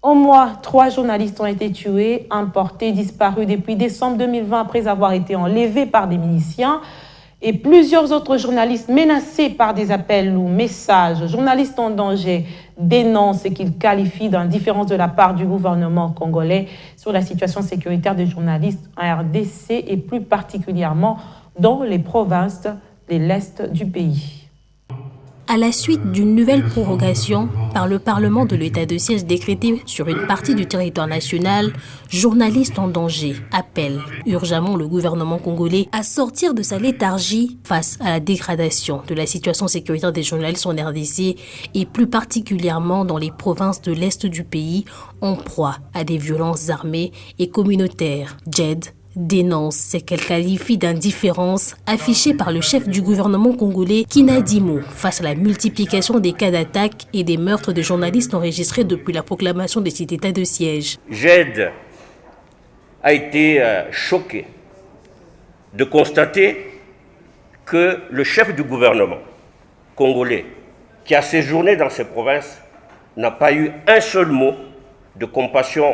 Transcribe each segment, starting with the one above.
Au moins 3 journalistes ont été tués, emportés, disparus depuis décembre 2020 après avoir été enlevés par des miliciens. Et plusieurs autres journalistes menacés par des appels ou messages. Journalistes en danger dénoncent ce qu'ils qualifient d'indifférence de la part du gouvernement congolais sur la situation sécuritaire des journalistes en RDC et plus particulièrement dans les provinces de l'Est du pays. À la suite d'une nouvelle prorogation par le Parlement de l'état de siège décrété sur une partie du territoire national, journalistes en danger appellent urgemment le gouvernement congolais à sortir de sa léthargie face à la dégradation de la situation sécuritaire des journalistes en RDC et plus particulièrement dans les provinces de l'Est du pays en proie à des violences armées et communautaires. JED dénonce ce qu'elle qualifie d'indifférence affichée par le chef du gouvernement congolais qui n'a dit mot face à la multiplication des cas d'attaques et des meurtres de journalistes enregistrés depuis la proclamation de cet état de siège. JED a été choqué de constater que le chef du gouvernement congolais qui a séjourné dans ces provinces n'a pas eu un seul mot de compassion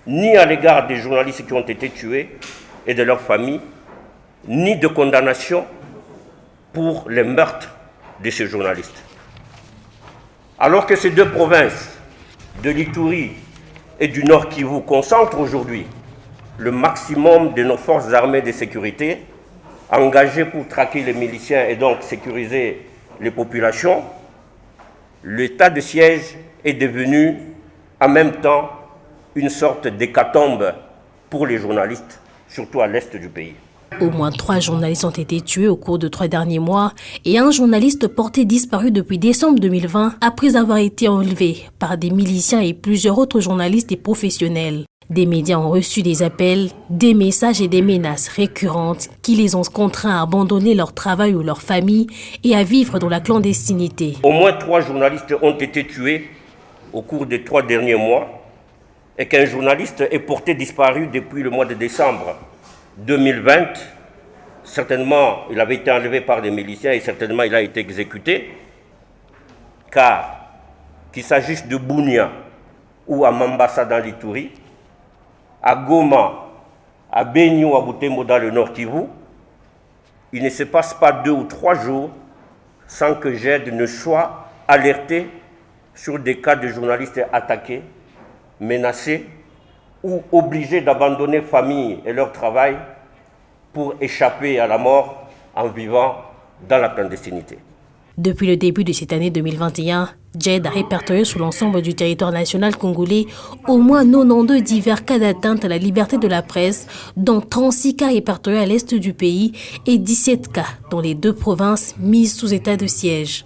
ni à l'égard des journalistes qui ont été tués et de leurs familles, ni de condamnation pour les meurtres de ces journalistes. Alors que ces deux provinces, de l'Ituri et du Nord Kivu, concentrent aujourd'hui le maximum de nos forces armées de sécurité, engagées pour traquer les miliciens et donc sécuriser les populations, l'état de siège est devenu en même temps une sorte d'hécatombe pour les journalistes, surtout à l'est du pays. Au moins 3 journalistes ont été tués au cours de 3 derniers mois et un journaliste porté disparu depuis décembre 2020 après avoir été enlevé par des miliciens et plusieurs autres journalistes et professionnels. Des médias ont reçu des appels, des messages et des menaces récurrentes qui les ont contraints à abandonner leur travail ou leur famille et à vivre dans la clandestinité. Au moins 3 journalistes ont été tués au cours des 3 derniers mois et qu'un journaliste est porté disparu depuis le mois de décembre 2020. Certainement, il avait été enlevé par des miliciens et certainement il a été exécuté, car qu'il s'agisse de Bunia ou à Mambasa dans l'Ituri, à Goma, à Beni ou à Butembo dans le Nord Kivu, il ne se passe pas 2 ou 3 jours sans que JED ne soit alerté sur des cas de journalistes attaqués, menacés ou obligés d'abandonner famille et leur travail pour échapper à la mort en vivant dans la clandestinité. Depuis le début de cette année 2021, JED a répertorié sur l'ensemble du territoire national congolais au moins 92 divers cas d'atteinte à la liberté de la presse, dont 36 cas répertoriés à l'est du pays et 17 cas dans les 2 provinces mises sous état de siège.